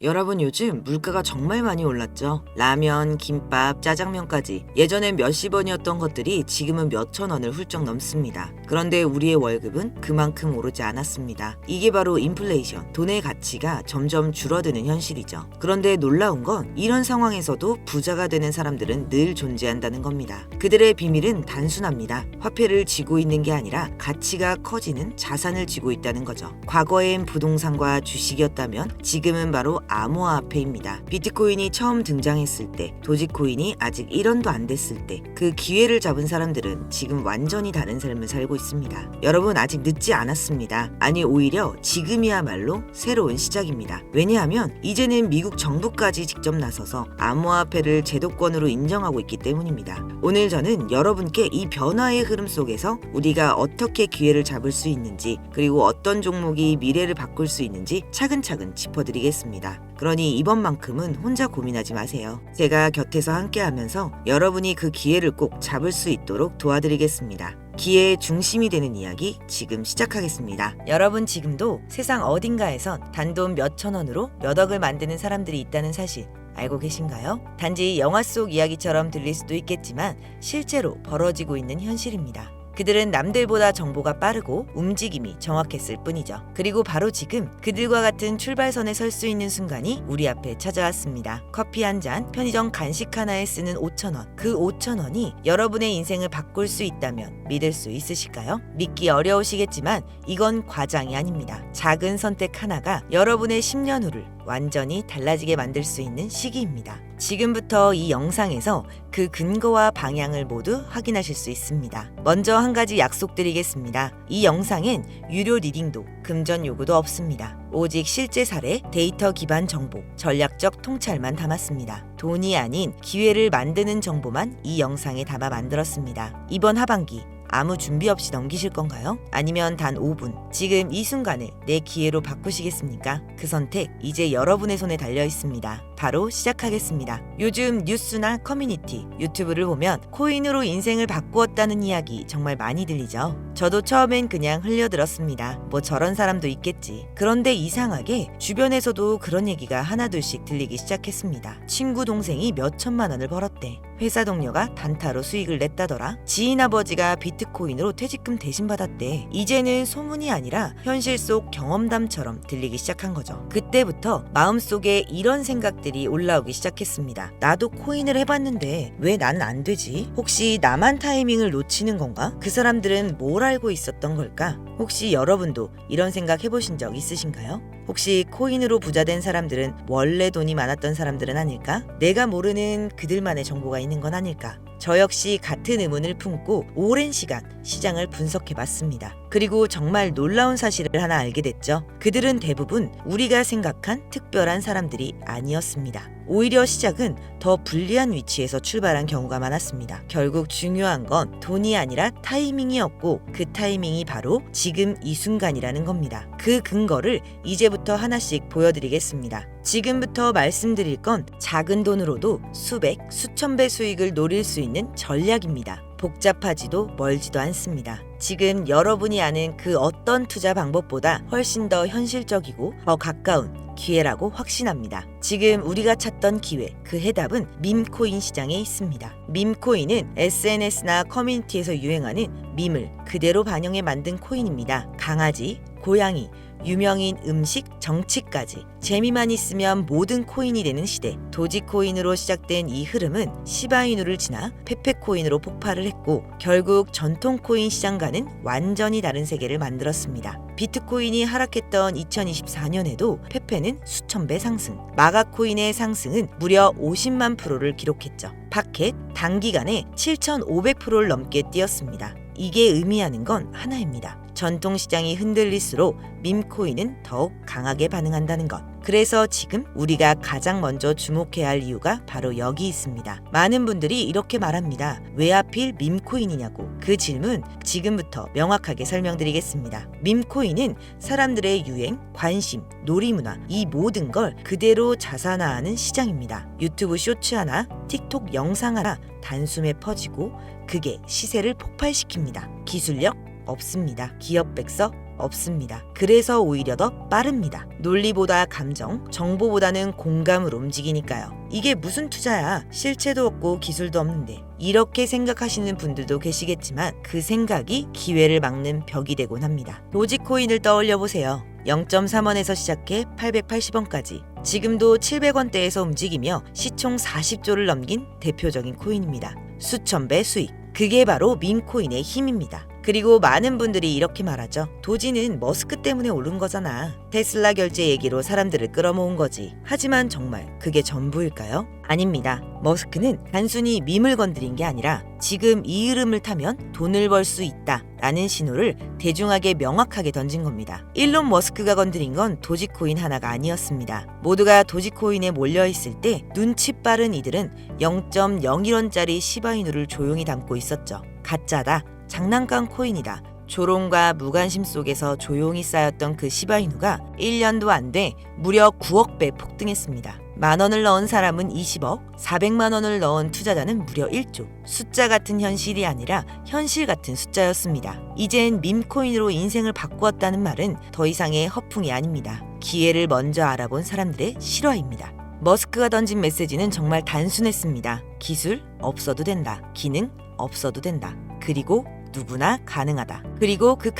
여러분 요즘 물가가 정말 많이 올랐죠? 라면, 김밥, 짜장면까지 예전엔 몇십 원이었던 것들이 지금은 몇천 원을 훌쩍 넘습니다. 그런데 우리의 월급은 그만큼 오르지 않았습니다. 이게 바로 인플레이션, 돈의 가치가 점점 줄어드는 현실이죠. 그런데 놀라운 건 이런 상황에서도 부자가 되는 사람들은 늘 존재한다는 겁니다. 그들의 비밀은 단순합니다. 화폐를 쥐고 있는 게 아니라 가치가 커지는 자산을 쥐고 있다는 거죠. 과거엔 부동산과 주식이었다면 지금은 바로 암호화폐입니다. 비트코인이 처음 등장했을 때, 도지코인이 아직 1원도 안 됐을 때 그 기회를 잡은 사람들은 지금 완전히 다른 삶을 살고 있습니다. 여러분 아직 늦지 않았습니다. 아니 오히려 지금이야말로 새로운 시작입니다. 왜냐하면 이제는 미국 정부까지 직접 나서서 암호화폐를 제도권으로 인정하고 있기 때문입니다. 오늘 저는 여러분께 이 변화의 흐름 속에서 우리가 어떻게 기회를 잡을 수 있는지, 그리고 어떤 종목이 미래를 바꿀 수 있는지 차근차근 짚어드리겠습니다. 그러니 이번만큼은 혼자 고민하지 마세요. 제가 곁에서 함께하면서 여러분이 그 기회를 꼭 잡을 수 있도록 도와드리겠습니다. 기회의 중심이 되는 이야기 지금 시작하겠습니다. 여러분 지금도 세상 어딘가에선 단돈 몇천 원으로 몇 억을 만드는 사람들이 있다는 사실 알고 계신가요? 단지 영화 속 이야기처럼 들릴 수도 있겠지만 실제로 벌어지고 있는 현실입니다. 그들은 남들보다 정보가 빠르고 움직임이 정확했을 뿐이죠. 그리고 바로 지금 그들과 같은 출발선에 설 수 있는 순간이 우리 앞에 찾아왔습니다. 커피 한 잔, 편의점 간식 하나에 쓰는 5,000원. 그 5,000원이 여러분의 인생을 바꿀 수 있다면 믿을 수 있으실까요? 믿기 어려우시겠지만 이건 과장이 아닙니다. 작은 선택 하나가 여러분의 10년 후를 완전히 달라지게 만들 수 있는 시기입니다. 지금부터 이 영상에서 그 근거와 방향을 모두 확인하실 수 있습니다. 먼저 한 가지 약속드리겠습니다. 이 영상엔 유료 리딩도 금전 요구도 없습니다. 오직 실제 사례, 데이터 기반 정보, 전략적 통찰만 담았습니다. 돈이 아닌 기회를 만드는 정보만 이 영상에 담아 만들었습니다. 이번 하반기 아무 준비 없이 넘기실 건가요? 아니면 단 5분, 지금 이 순간을 내 기회로 바꾸시겠습니까? 그 선택 이제 여러분의 손에 달려 있습니다. 바로 시작하겠습니다. 요즘 뉴스나 커뮤니티, 유튜브를 보면 코인으로 인생을 바꾸었다는 이야기 정말 많이 들리죠? 저도 처음엔 그냥 흘려들었습니다. 뭐 저런 사람도 있겠지. 그런데 이상하게 주변에서도 그런 얘기가 하나둘씩 들리기 시작했습니다. 친구 동생이 몇 천만 원을 벌었대. 회사 동료가 단타로 수익을 냈다더라. 지인 아버지가 비트코인으로 퇴직금 대신 받았대. 이제는 소문이 아니라 현실 속 경험담처럼 들리기 시작한 거죠. 그때부터 마음속에 이런 생각들이 올라오기 시작했습니다. 나도 코인을 해봤는데 왜 나는 안 되지? 혹시 나만 타이밍을 놓치는 건가? 그 사람들은 뭘 알고 있었던 걸까? 혹시 여러분도 이런 생각 해보신 적 있으신가요? 혹시 코인으로 부자된 사람들은 원래 돈이 많았던 사람들은 아닐까? 내가 모르는 그들만의 정보가 있는 건 아닐까? 저 역시 같은 의문을 품고 오랜 시간 시장을 분석해봤습니다. 그리고 정말 놀라운 사실을 하나 알게 됐죠. 그들은 대부분 우리가 생각한 특별한 사람들이 아니었습니다. 오히려 시작은 더 불리한 위치에서 출발한 경우가 많았습니다. 결국 중요한 건 돈이 아니라 타이밍이었고 그 타이밍이 바로 지금 이 순간이라는 겁니다. 그 근거를 이제부터 하나씩 보여드리겠습니다. 지금부터 말씀드릴 건 작은 돈으로도 수백, 수천 배 수익을 노릴 수 있는 전략입니다. 복잡하지도 멀지도 않습니다. 지금 여러분이 아는 그 어떤 투자 방법보다 훨씬 더 현실적이고 더 가까운 기회라고 확신합니다. 지금 우리가 찾던 기회, 그 해답은 밈코인 시장에 있습니다. 밈코인은 SNS나 커뮤니티에서 유행하는 밈을 그대로 반영해 만든 코인입니다. 강아지, 고양이, 유명인 음식, 정치까지 재미만 있으면 모든 코인이 되는 시대. 도지코인으로 시작된 이 흐름은 시바이누를 지나 페페코인으로 폭발을 했고 결국 전통 코인 시장과는 완전히 다른 세계를 만들었습니다. 비트코인이 하락했던 2024년에도 페페는 수천 배 상승, 마가코인의 상승은 무려 50만 프로를 기록했죠. 파켓 단기간에 7,500%를 넘게 뛰었습니다. 이게 의미하는 건 하나입니다. 전통시장이 흔들릴수록 밈코인은 더욱 강하게 반응한다는 것. 그래서 지금 우리가 가장 먼저 주목해야 할 이유가 바로 여기 있습니다. 많은 분들이 이렇게 말합니다. 왜 하필 밈코인이냐고. 그 질문 지금부터 명확하게 설명드리겠습니다. 밈코인은 사람들의 유행, 관심, 놀이문화 이 모든 걸 그대로 자산화하는 시장입니다. 유튜브 쇼츠 하나, 틱톡 영상 하나 단숨에 퍼지고 그게 시세를 폭발시킵니다. 기술력 없습니다. 기업 백서 없습니다. 그래서 오히려 더 빠릅니다. 논리보다 감정, 정보보다는 공감으로 움직이니까요. 이게 무슨 투자야? 실체도 없고 기술도 없는데. 이렇게 생각하시는 분들도 계시겠지만 그 생각이 기회를 막는 벽이 되곤 합니다. 도지코인을 떠올려 보세요. 0.3원에서 시작해 880원까지 지금도 700원대에서 움직이며 시총 40조를 넘긴 대표적인 코인입니다. 수천 배 수익. 그게 바로 밈코인의 힘입니다. 그리고 많은 분들이 이렇게 말하죠. 도지는 머스크 때문에 오른 거잖아. 테슬라 결제 얘기로 사람들을 끌어모은 거지. 하지만 정말 그게 전부일까요? 아닙니다. 머스크는 단순히 밈을 건드린 게 아니라 지금 이 흐름을 타면 돈을 벌 수 있다 라는 신호를 대중에게 명확하게 던진 겁니다. 일론 머스크가 건드린 건 도지코인 하나가 아니었습니다. 모두가 도지코인에 몰려있을 때 눈치 빠른 이들은 0.01원짜리 시바이누를 조용히 담고 있었죠. 가짜다. 장난감 코인이다. 조롱과 무관심 속에서 조용히 쌓였던 그 시바이누가 1년도 안 돼 무려 9억 배 폭등했습니다. 10,000원을 넣은 사람은 20억, 400만 원을 넣은 투자자는 무려 1조. 숫자 같은 현실이 아니라 현실 같은 숫자였습니다. 이젠 밈코인으로 인생을 바꾸었다는 말은 더 이상의 허풍이 아닙니다. 기회를 먼저 알아본 사람들의 실화입니다. 머스크가 던진 메시지는 정말 단순했습니다. 기술 없어도 된다. 기능 없어도 된다. 그리고 누구나 가능하다. 그리고 그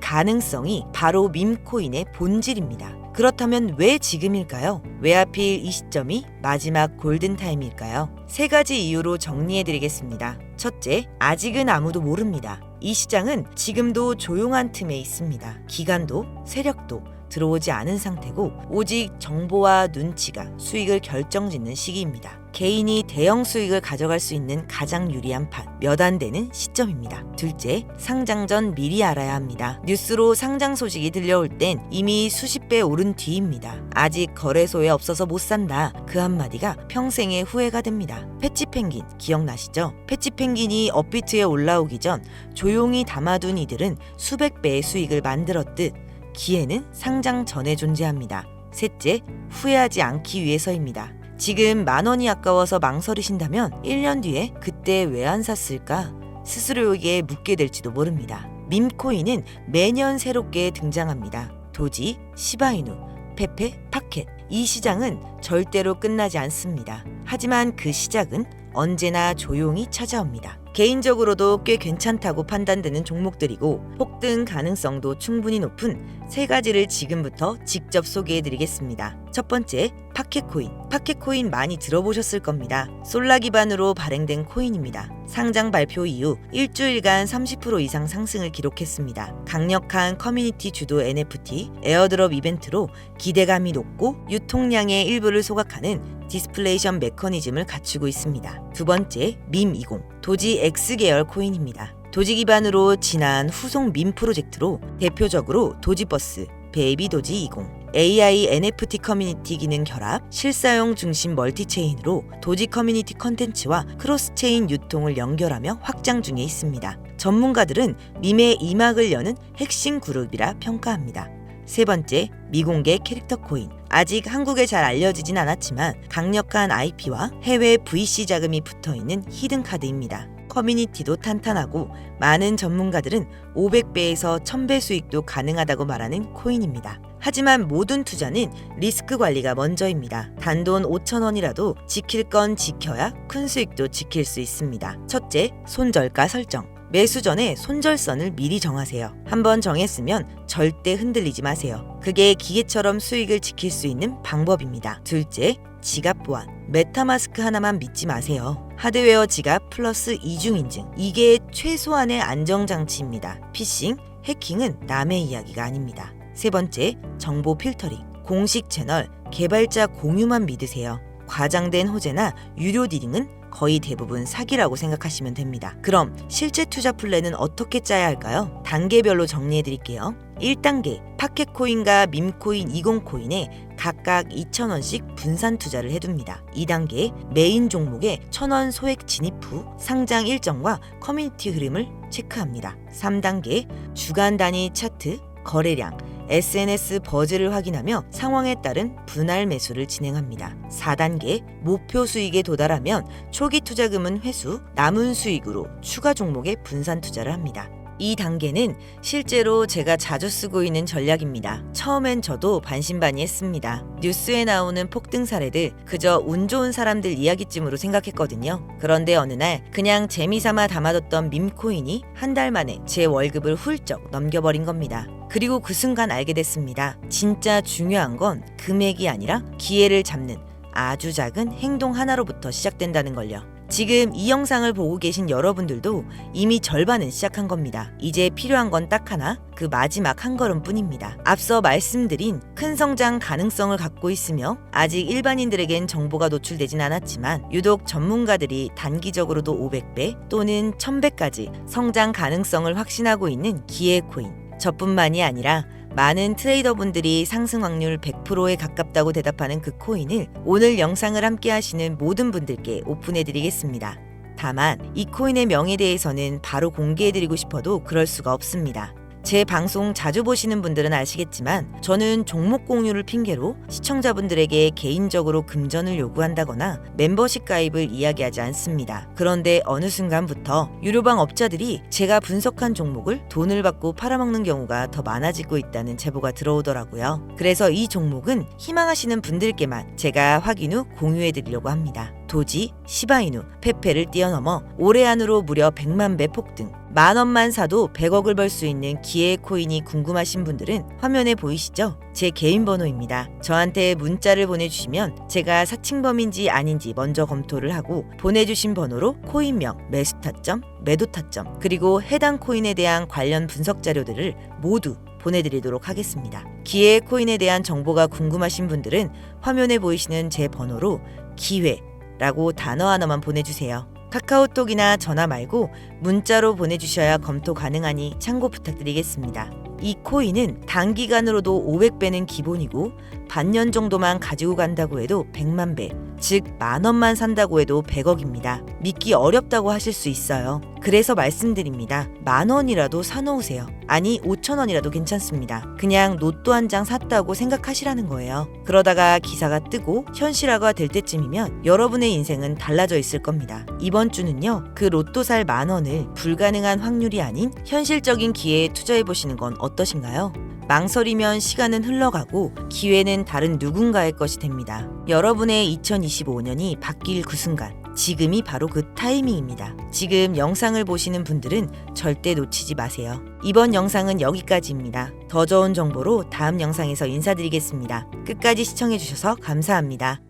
가능성이 바로 밈코인의 본질입니다. 그렇다면 왜 지금일까요? 왜 하필 이 시점이 마지막 골든타임일까요? 3가지 이유로 정리해드리겠습니다. 첫째, 아직은 아무도 모릅니다. 이 시장은 지금도 조용한 틈에 있습니다. 기관도 세력도 들어오지 않은 상태고 오직 정보와 눈치가 수익을 결정짓는 시기입니다. 개인이 대형 수익을 가져갈 수 있는 가장 유리한 판, 몇 안 되는 시점입니다. 둘째, 상장 전 미리 알아야 합니다. 뉴스로 상장 소식이 들려올 땐 이미 수십 배 오른 뒤입니다. 아직 거래소에 없어서 못 산다. 그 한마디가 평생의 후회가 됩니다. 패치펭귄 기억나시죠? 패치펭귄이 업비트에 올라오기 전 조용히 담아둔 이들은 수백 배의 수익을 만들었듯 기회는 상장 전에 존재합니다. 셋째, 후회하지 않기 위해서입니다. 지금 10,000원이 아까워서 망설이신다면 1년 뒤에 그때 왜 안 샀을까? 스스로에게 묻게 될지도 모릅니다. 밈코인은 매년 새롭게 등장합니다. 도지, 시바이누, 페페, 파켓. 이 시장은 절대로 끝나지 않습니다. 하지만 그 시작은 언제나 조용히 찾아옵니다. 개인적으로도 꽤 괜찮다고 판단되는 종목들이고 폭등 가능성도 충분히 높은 3가지를 지금부터 직접 소개해드리겠습니다. 첫 번째, 파켓코인. 파켓코인 많이 들어보셨을 겁니다. 솔라 기반으로 발행된 코인입니다. 상장 발표 이후 일주일간 30% 이상 상승을 기록했습니다. 강력한 커뮤니티 주도 NFT, 에어드롭 이벤트로 기대감이 높고 유통량의 일부를 소각하는 디스플레이션 메커니즘을 갖추고 있습니다. 두 번째, 밈20. 도지 X 계열 코인입니다. 도지 기반으로 진한 후속 밈 프로젝트로 대표적으로 도지버스, 베이비 도지 20, AI NFT 커뮤니티 기능 결합, 실사용 중심 멀티체인으로 도지 커뮤니티 컨텐츠와 크로스체인 유통을 연결하며 확장 중에 있습니다. 전문가들은 밈의 이막을 여는 핵심 그룹이라 평가합니다. 세 번째, 미공개 캐릭터 코인. 아직 한국에 잘 알려지진 않았지만 강력한 IP와 해외 VC 자금이 붙어있는 히든카드입니다. 커뮤니티도 탄탄하고 많은 전문가들은 500배에서 1000배 수익도 가능하다고 말하는 코인입니다. 하지만 모든 투자는 리스크 관리가 먼저입니다. 단돈 5,000원이라도 지킬 건 지켜야 큰 수익도 지킬 수 있습니다. 첫째, 손절가 설정. 매수 전에 손절선을 미리 정하세요. 한번 정했으면 절대 흔들리지 마세요. 그게 기계처럼 수익을 지킬 수 있는 방법입니다. 둘째, 지갑 보안. 메타마스크 하나만 믿지 마세요. 하드웨어 지갑 플러스 이중인증. 이게 최소한의 안정장치입니다. 피싱, 해킹은 남의 이야기가 아닙니다. 세 번째, 정보 필터링. 공식 채널, 개발자 공유만 믿으세요. 과장된 호재나 유료 딜링은 거의 대부분 사기라고 생각하시면 됩니다. 그럼 실제 투자 플랜은 어떻게 짜야 할까요? 단계별로 정리해드릴게요. 1단계, 파켓코인과 밈코인 20코인에 각각 2,000원씩 분산 투자를 해둡니다. 2단계, 메인 종목에 1,000원 소액 진입 후 상장 일정과 커뮤니티 흐름을 체크합니다. 3단계, 주간 단위 차트, 거래량, SNS 버즈를 확인하며 상황에 따른 분할 매수를 진행합니다. 4단계, 목표 수익에 도달하면 초기 투자금은 회수, 남은 수익으로 추가 종목에 분산 투자를 합니다. 이 단계는 실제로 제가 자주 쓰고 있는 전략입니다. 처음엔 저도 반신반의했습니다. 뉴스에 나오는 폭등 사례들 그저 운 좋은 사람들 이야기쯤으로 생각했거든요. 그런데 어느 날 그냥 재미삼아 담아뒀던 밈코인이 한 달 만에 제 월급을 훌쩍 넘겨버린 겁니다. 그리고 그 순간 알게 됐습니다. 진짜 중요한 건 금액이 아니라 기회를 잡는 아주 작은 행동 하나로부터 시작된다는 걸요. 지금 이 영상을 보고 계신 여러분들도 이미 절반은 시작한 겁니다. 이제 필요한 건 딱 하나, 그 마지막 한 걸음뿐입니다. 앞서 말씀드린 큰 성장 가능성을 갖고 있으며 아직 일반인들에겐 정보가 노출되진 않았지만 유독 전문가들이 단기적으로도 500배 또는 1000배까지 성장 가능성을 확신하고 있는 기회코인. 저뿐만이 아니라 많은 트레이더분들이 상승 확률 100%에 가깝다고 대답하는 그 코인을 오늘 영상을 함께 하시는 모든 분들께 오픈해드리겠습니다. 다만 이 코인의 명에 대해서는 바로 공개해드리고 싶어도 그럴 수가 없습니다. 제 방송 자주 보시는 분들은 아시겠지만 저는 종목 공유를 핑계로 시청자분들에게 개인적으로 금전을 요구한다거나 멤버십 가입을 이야기하지 않습니다. 그런데 어느 순간부터 유료방 업자들이 제가 분석한 종목을 돈을 받고 팔아먹는 경우가 더 많아지고 있다는 제보가 들어오더라고요. 그래서 이 종목은 희망하시는 분들께만 제가 확인 후 공유해드리려고 합니다. 도지, 시바이누, 페페를 뛰어넘어 올해 안으로 무려 100만 배 폭등. 10,000원만 사도 100억을 벌 수 있는 기회 코인이 궁금하신 분들은 화면에 보이시죠? 제 개인 번호입니다. 저한테 문자를 보내주시면 제가 사칭범인지 아닌지 먼저 검토를 하고 보내주신 번호로 코인명, 매수 타점, 매도 타점, 그리고 해당 코인에 대한 관련 분석 자료들을 모두 보내드리도록 하겠습니다. 기회 코인에 대한 정보가 궁금하신 분들은 화면에 보이시는 제 번호로 기회라고 단어 하나만 보내주세요. 카카오톡이나 전화 말고 문자로 보내주셔야 검토 가능하니 참고 부탁드리겠습니다. 이 코인은 단기간으로도 500배는 기본이고 반년 정도만 가지고 간다고 해도 100만 배, 즉 10,000원만 산다고 해도 100억입니다. 믿기 어렵다고 하실 수 있어요. 그래서 말씀드립니다. 10,000원이라도 사놓으세요. 아니 5,000원이라도 괜찮습니다. 그냥 로또 한 장 샀다고 생각하시라는 거예요. 그러다가 기사가 뜨고 현실화가 될 때쯤이면 여러분의 인생은 달라져 있을 겁니다. 이번 주는요, 그 로또 살 10,000원을 불가능한 확률이 아닌 현실적인 기회에 투자해보시는 건 어떠신가요? 망설이면 시간은 흘러가고 기회는 다른 누군가의 것이 됩니다. 여러분의 2025년이 바뀔 그 순간, 지금이 바로 그 타이밍입니다. 지금 영상을 보시는 분들은 절대 놓치지 마세요. 이번 영상은 여기까지입니다. 더 좋은 정보로 다음 영상에서 인사드리겠습니다. 끝까지 시청해주셔서 감사합니다.